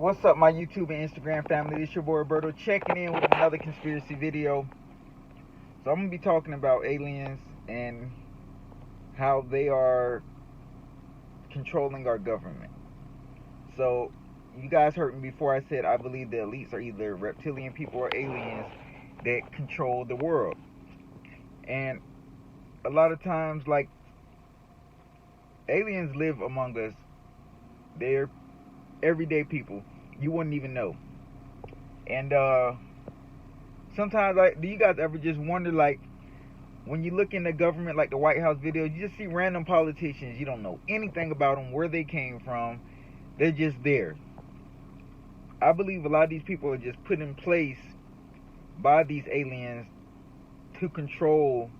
What's up, my YouTube and Instagram family? This your boy Roberto checking in with another conspiracy video. So I'm gonna be talking about aliens and how they are controlling our government. So you guys heard me before. I said I believe the elites are either reptilian people or aliens that control the world. And a lot of times, like, aliens live among us. They're everyday people. You wouldn't even know. And sometimes, like, do you guys ever just wonder, like, when you look in the government, like the White House videos, you just see random politicians. You don't know anything about them, where they came from. They're just there. I believe a lot of these people are just put in place by these aliens to control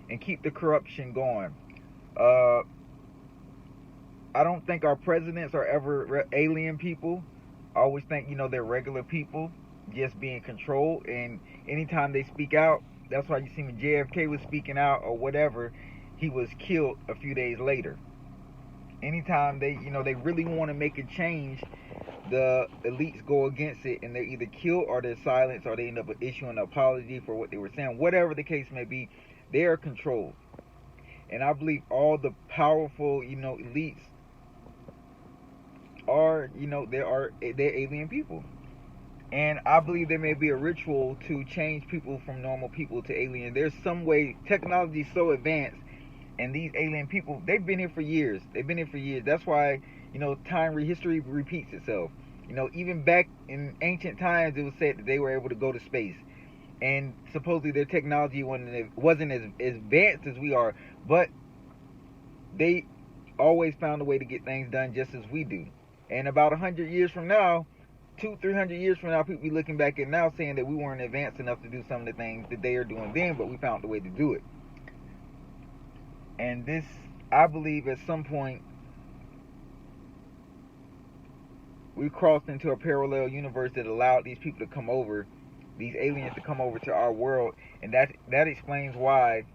and keep the corruption going. I don't think our presidents are ever alien people. I always think, they're regular people just being controlled. And anytime they speak out, that's why you see when JFK was speaking out or whatever, he was killed a few days later. Anytime they really want to make a change, the elites go against it and they're either killed or they're silenced or they end up issuing an apology for what they were saying. Whatever the case may be, they are controlled. And I believe all the powerful, elites are, they're alien people. And I believe there may be a ritual to change people from normal people to alien. There's some way, technology is so advanced, and these alien people, they've been here for years. They've been here for years. That's why, history repeats itself. Even back in ancient times, it was said that they were able to go to space. And supposedly their technology wasn't as advanced as we are, but they always found a way to get things done just as we do. And about 100 years from now, 300 years from now, people be looking back at now saying that we weren't advanced enough to do some of the things that they are doing then, but we found a way to do it. And this, I believe, at some point, we crossed into a parallel universe that allowed these people to come over, these aliens to come over to our world, and that explains why,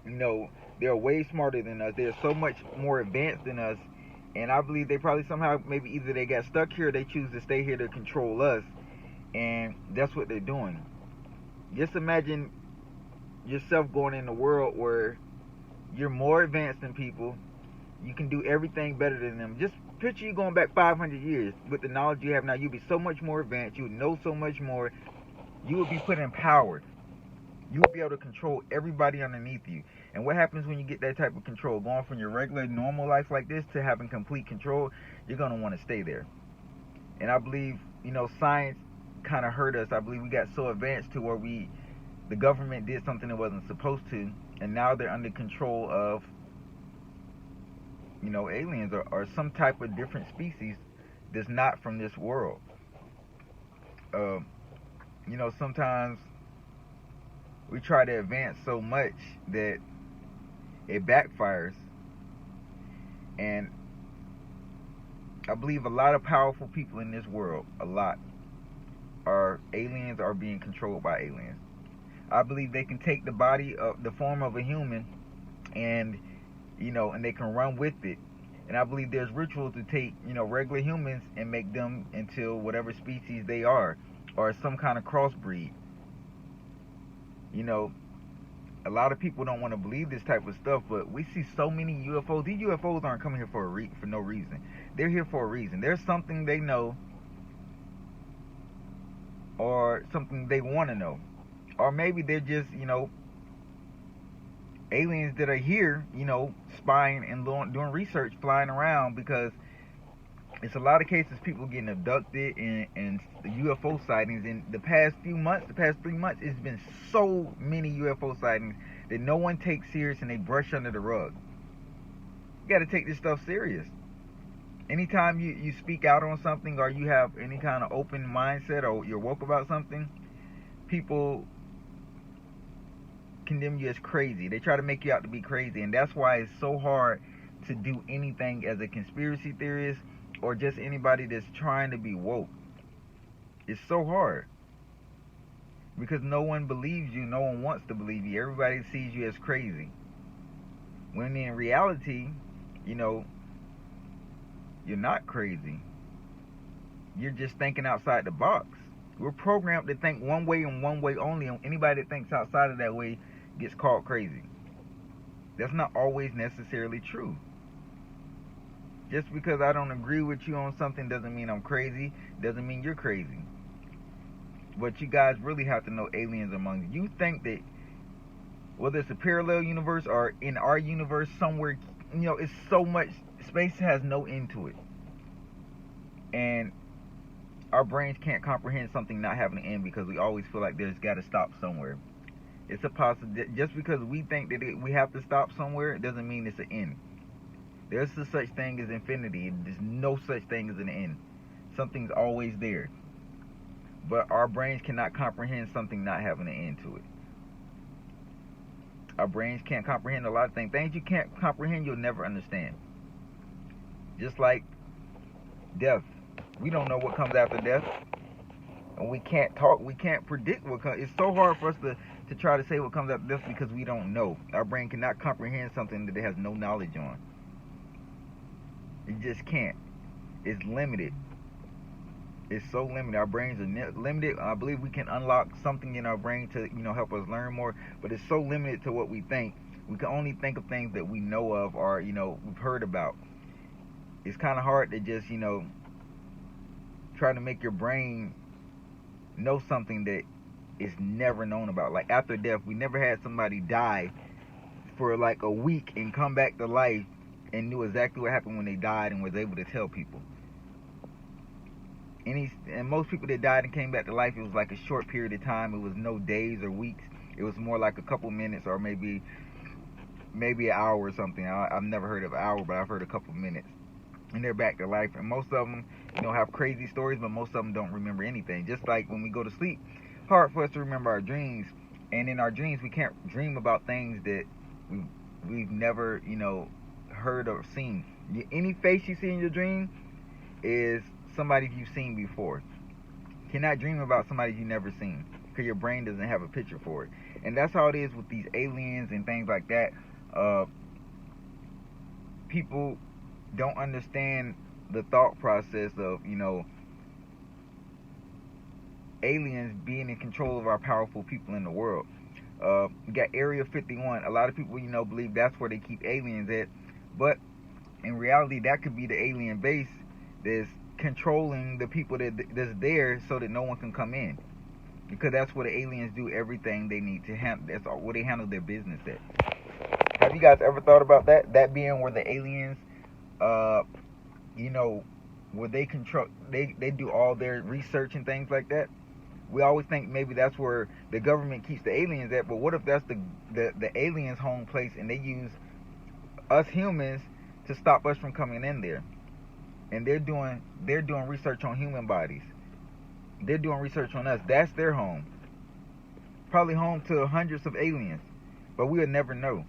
they're way smarter than us. They're so much more advanced than us. And I believe they probably somehow, maybe either they got stuck here or they choose to stay here to control us. And that's what they're doing. Just imagine yourself going in a world where you're more advanced than people. You can do everything better than them. Just picture you going back 500 years with the knowledge you have now. You'd be so much more advanced. You would know so much more. You would be put in power. You will be able to control everybody underneath you. And what happens when you get that type of control? Going from your regular, normal life like this to having complete control, you're going to want to stay there. And I believe, science kind of hurt us. I believe we got so advanced to where the government did something it wasn't supposed to, and now they're under control of, aliens or some type of different species that's not from this world. Sometimes we try to advance so much that it backfires. And I believe a lot of powerful people in this world, are aliens, are being controlled by aliens. I believe they can take the body of the form of a human and and they can run with it. And I believe there's rituals to take, regular humans and make them into whatever species they are, or some kind of crossbreed. A lot of people don't want to believe this type of stuff, but we see so many UFOs. These UFOs aren't coming here for no reason. They're here for a reason. There's something they know, or something they want to know, or maybe they're just aliens that are here, spying and doing research, flying around, because it's a lot of cases people getting abducted and UFO sightings. In the past 3 months, it's been so many UFO sightings that no one takes serious and they brush under the rug. You got to take this stuff serious. Anytime you speak out on something, or you have any kind of open mindset, or you're woke about something, people condemn you as crazy. They try to make you out to be crazy. And that's why it's so hard to do anything as a conspiracy theorist or just anybody that's trying to be woke. It's so hard because no one believes you. No one wants to believe you. Everybody sees you as crazy, when in reality, you're not crazy. you're just thinking outside the box. We're programmed to think one way and one way only, and anybody that thinks outside of that way gets called crazy. That's not always necessarily true. Just because I don't agree with you on something doesn't mean I'm crazy, doesn't mean you're crazy. But you guys really have to know aliens among you. You think that whether it's a parallel universe or in our universe somewhere, it's so much, space has no end to it. And our brains can't comprehend something not having an end because we always feel like there's got to stop somewhere. It's a possibility. Just because we think that we have to stop somewhere, it doesn't mean it's an end. There's no such thing as infinity. There's no such thing as an end. Something's always there. But our brains cannot comprehend something not having an end to it. Our brains can't comprehend a lot of things. Things you can't comprehend, you'll never understand. Just like death. We don't know what comes after death. And we can't predict what comes. It's so hard for us to try to say what comes after death because we don't know. Our brain cannot comprehend something that it has no knowledge on. It just can't. It's limited. It's so limited. Our brains are limited. I believe we can unlock something in our brain to, help us learn more. But it's so limited to what we think. We can only think of things that we know of or, we've heard about. It's kind of hard to just, try to make your brain know something that is never known about. Like after death, we never had somebody die for like a week and come back to life and knew exactly what happened when they died and was able to tell people. And most people that died and came back to life, it was like a short period of time. It was no days or weeks. It was more like a couple minutes or maybe an hour or something. I've never heard of an hour, but I've heard a couple minutes. And they're back to life. And most of them, have crazy stories, but most of them don't remember anything. Just like when we go to sleep, hard for us to remember our dreams. And in our dreams, we can't dream about things that we've never, heard or seen. Any face you see in your dream is somebody you've seen before. You cannot dream about somebody you've never seen because your brain doesn't have a picture for it. And that's how it is with these aliens and things like that. People don't understand the thought process of, aliens being in control of our powerful people in the world. We got Area 51. A lot of people, believe that's where they keep aliens at. But in reality, that could be the alien base that's controlling the people that's there so that no one can come in. Because that's where the aliens do everything they need to handle. That's where they handle their business at. Have you guys ever thought about that? That being where the aliens, where they control, they do all their research and things like that. We always think maybe that's where the government keeps the aliens at, but what if that's the aliens' home place and they use us humans to stop us from coming in there? And they're doing research on human bodies. They're doing research on us. That's their home. Probably home to hundreds of aliens, but we'll never know.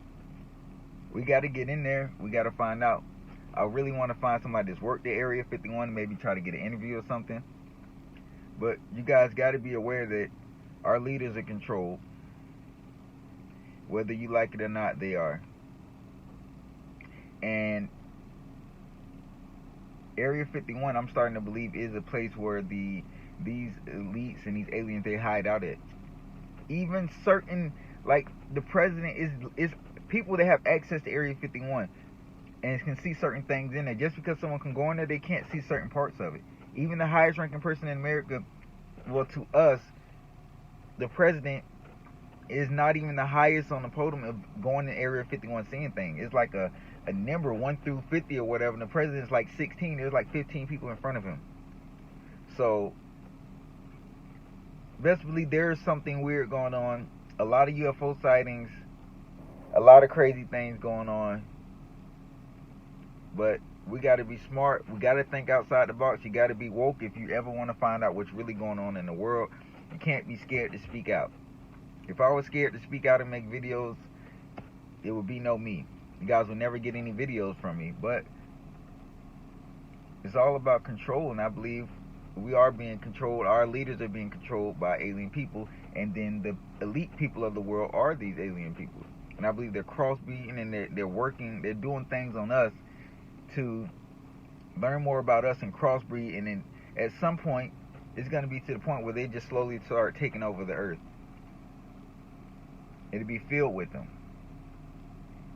We got to get in there. We got to find out. I really want to find somebody that's worked at Area 51, maybe try to get an interview or something. But you guys got to be aware that our leaders are controlled. Whether you like it or not, they are. And Area 51, I'm starting to believe, is a place where these elites and these aliens, they hide out at. Even certain, like the president is people that have access to Area 51 and can see certain things in there. Just because someone can go in there, they can't see certain parts of it. Even the highest ranking person in America, well, to us, the president is not even the highest on the podium of going in Area 51 seeing things. It's like a number 1 through 50 or whatever, and the president's like 16. There's like 15 people in front of him. So, best believe there's something weird going on. A lot of UFO sightings, a lot of crazy things going on. But we got to be smart. We got to think outside the box. You got to be woke if you ever want to find out what's really going on in the world. You can't be scared to speak out. If I was scared to speak out and make videos, it would be no me. You guys will never get any videos from me. But it's all about control, and I believe we are being controlled. Our leaders are being controlled by alien people, and then the elite people of the world are these alien people. And I believe they're crossbreeding and they're working, they're doing things on us to learn more about us and crossbreed and then at some point, it's going to be to the point where they just slowly start taking over the earth. It'll be filled with them.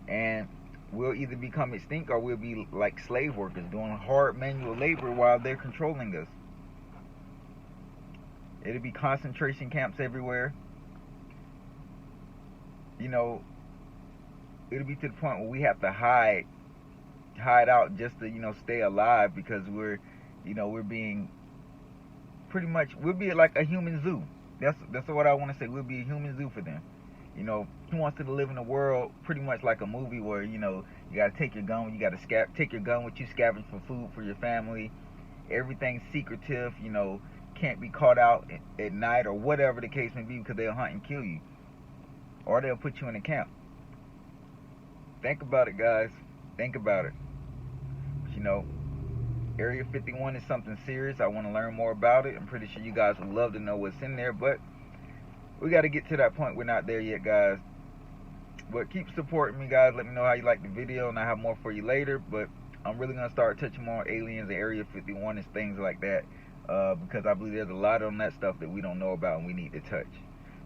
And we'll either become extinct or we'll be like slave workers doing hard manual labor while they're controlling us. It'll be concentration camps everywhere. You know, it'll be to the point where we have to hide out just to, stay alive, because we're being pretty much, we'll be like a human zoo. That's what I want to say. We'll be a human zoo for them. He wants to live in a world pretty much like a movie where, you got to take your gun, you got to take your gun with you, scavenge for food for your family. Everything's secretive, can't be caught out at night or whatever the case may be, because they'll hunt and kill you. Or they'll put you in a camp. Think about it, guys. Think about it. But, Area 51 is something serious. I want to learn more about it. I'm pretty sure you guys would love to know what's in there, but we got to get to that point. We're not there yet, guys. But keep supporting me, guys. Let me know how you like the video, and I have more for you later. But I'm really going to start touching more on aliens and Area 51 and things like that, because I believe there's a lot on that stuff that we don't know about and we need to touch.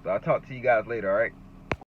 So I'll talk to you guys later, alright?